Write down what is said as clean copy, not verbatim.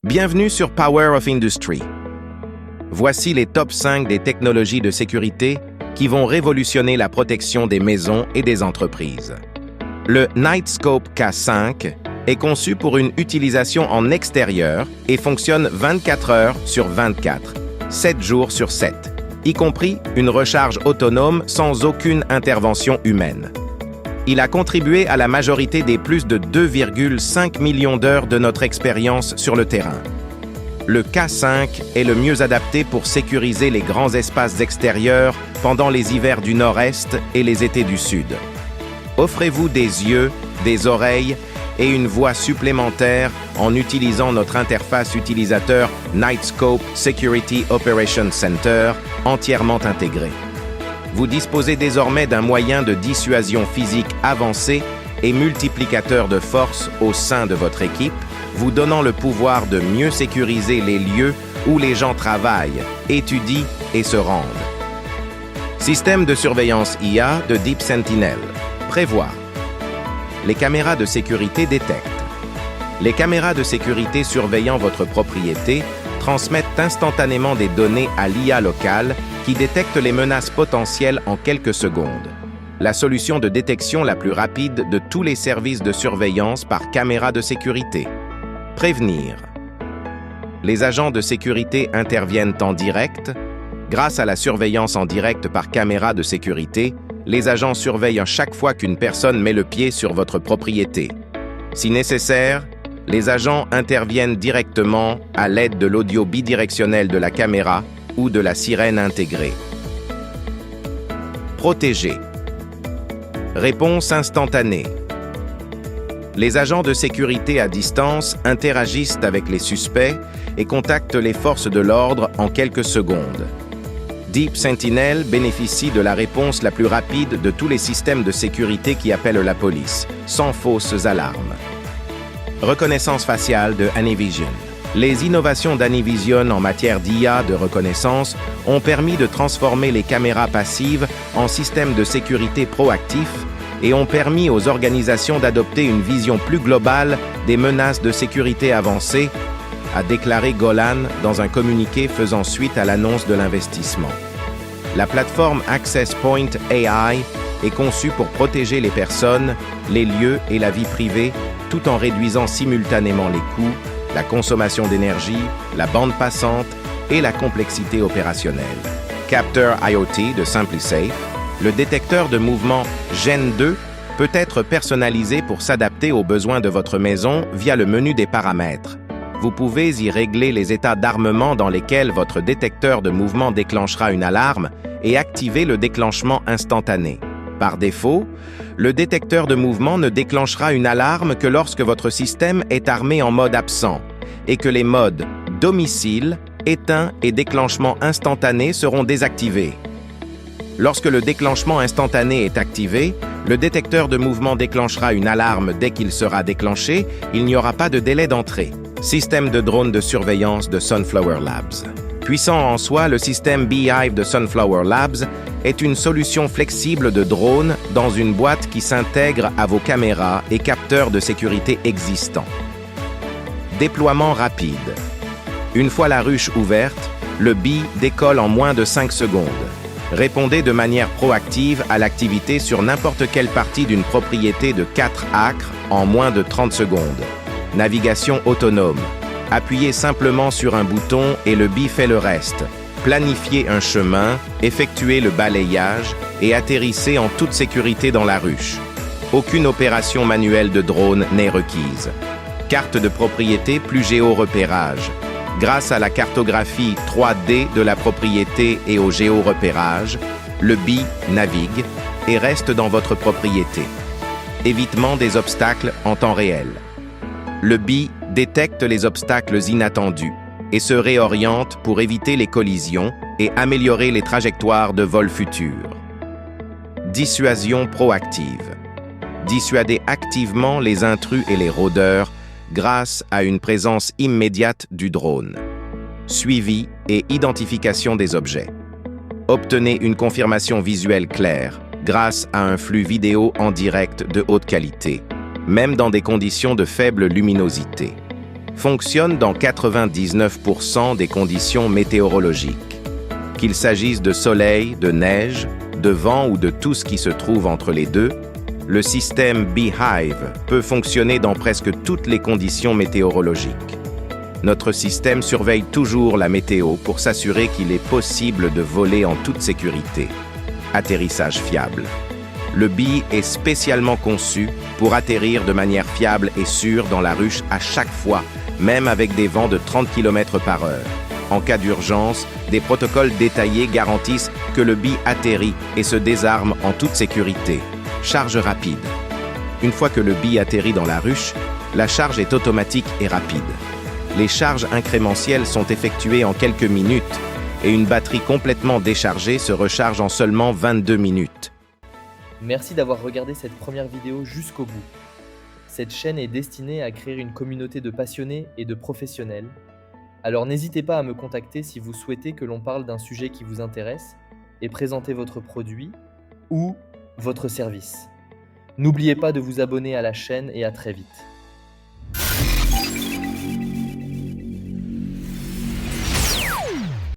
Bienvenue sur Power of Industry. Voici les top 5 des technologies de sécurité qui vont révolutionner la protection des maisons et des entreprises. Le Knightscope K5 est conçu pour une utilisation en extérieur et fonctionne 24 heures sur 24, 7 jours sur 7, y compris une recharge autonome sans aucune intervention humaine. Il a contribué à la majorité des plus de 2,5 millions d'heures de notre expérience sur le terrain. Le K5 est le mieux adapté pour sécuriser les grands espaces extérieurs pendant les hivers du Nord-Est et les étés du Sud. Offrez-vous des yeux, des oreilles et une voix supplémentaire en utilisant notre interface utilisateur Knightscope Security Operations Center entièrement intégrée. Vous disposez désormais d'un moyen de dissuasion physique avancé et multiplicateur de force au sein de votre équipe, vous donnant le pouvoir de mieux sécuriser les lieux où les gens travaillent, étudient et se rendent. Système de surveillance IA de Deep Sentinel. Prévoir. Les caméras de sécurité détectent. Les caméras de sécurité surveillant votre propriété transmettent instantanément des données à l'IA locale qui détecte les menaces potentielles en quelques secondes. La solution de détection la plus rapide de tous les services de surveillance par caméra de sécurité. Prévenir. Les agents de sécurité interviennent en direct. Grâce à la surveillance en direct par caméra de sécurité, les agents surveillent chaque fois qu'une personne met le pied sur votre propriété. Si nécessaire, les agents interviennent directement à l'aide de l'audio bidirectionnel de la caméra ou de la sirène intégrée. Protéger. Réponse instantanée. Les agents de sécurité à distance interagissent avec les suspects et contactent les forces de l'ordre en quelques secondes. Deep Sentinel bénéficie de la réponse la plus rapide de tous les systèmes de sécurité qui appellent la police, sans fausses alarmes. Reconnaissance faciale de Anivision. Les innovations d'Anivision en matière d'IA de reconnaissance ont permis de transformer les caméras passives en systèmes de sécurité proactifs et ont permis aux organisations d'adopter une vision plus globale des menaces de sécurité avancées, a déclaré Golan dans un communiqué faisant suite à l'annonce de l'investissement. La plateforme Access Point AI est conçue pour protéger les personnes, les lieux et la vie privée, tout en réduisant simultanément les coûts, la consommation d'énergie, la bande passante et la complexité opérationnelle. Capteur IoT de SimpliSafe, le détecteur de mouvement Gen 2 peut être personnalisé pour s'adapter aux besoins de votre maison via le menu des paramètres. Vous pouvez y régler les états d'armement dans lesquels votre détecteur de mouvement déclenchera une alarme et activer le déclenchement instantané. Par défaut, le détecteur de mouvement ne déclenchera une alarme que lorsque votre système est armé en mode absent et que les modes domicile, éteint et déclenchement instantané seront désactivés. Lorsque le déclenchement instantané est activé, le détecteur de mouvement déclenchera une alarme dès qu'il sera déclenché, il n'y aura pas de délai d'entrée. Système de drone de surveillance de Sunflower Labs. Puissant en soi, le système Beehive de Sunflower Labs est une solution flexible de drone dans une boîte qui s'intègre à vos caméras et capteurs de sécurité existants. Déploiement rapide. Une fois la ruche ouverte, le Bee décolle en moins de 5 secondes. Répondez de manière proactive à l'activité sur n'importe quelle partie d'une propriété de 4 acres en moins de 30 secondes. Navigation autonome. Appuyez simplement sur un bouton et le Bee fait le reste. Planifiez un chemin, effectuez le balayage et atterrissez en toute sécurité dans la ruche. Aucune opération manuelle de drone n'est requise. Carte de propriété plus géorepérage. Grâce à la cartographie 3D de la propriété et au géorepérage, le Bee navigue et reste dans votre propriété. Évitement des obstacles en temps réel. Le Bee détecte les obstacles inattendus et se réoriente pour éviter les collisions et améliorer les trajectoires de vol futures. Dissuasion proactive. Dissuadez activement les intrus et les rôdeurs grâce à une présence immédiate du drone. Suivi et identification des objets. Obtenez une confirmation visuelle claire grâce à un flux vidéo en direct de haute qualité, même dans des conditions de faible luminosité. fonctionne dans 99% des conditions météorologiques. Qu'il s'agisse de soleil, de neige, de vent ou de tout ce qui se trouve entre les deux, le système Beehive peut fonctionner dans presque toutes les conditions météorologiques. Notre système surveille toujours la météo pour s'assurer qu'il est possible de voler en toute sécurité. Atterrissage fiable. Le Bee est spécialement conçu pour atterrir de manière fiable et sûre dans la ruche à chaque fois, même avec des vents de 30 km/h. En cas d'urgence, des protocoles détaillés garantissent que le Bee atterrit et se désarme en toute sécurité. Charge rapide. Une fois que le Bee atterrit dans la ruche, la charge est automatique et rapide. Les charges incrémentielles sont effectuées en quelques minutes et une batterie complètement déchargée se recharge en seulement 22 minutes. Merci d'avoir regardé cette première vidéo jusqu'au bout. Cette chaîne est destinée à créer une communauté de passionnés et de professionnels. Alors n'hésitez pas à me contacter si vous souhaitez que l'on parle d'un sujet qui vous intéresse et présenter votre produit ou votre service. N'oubliez pas de vous abonner à la chaîne et à très vite.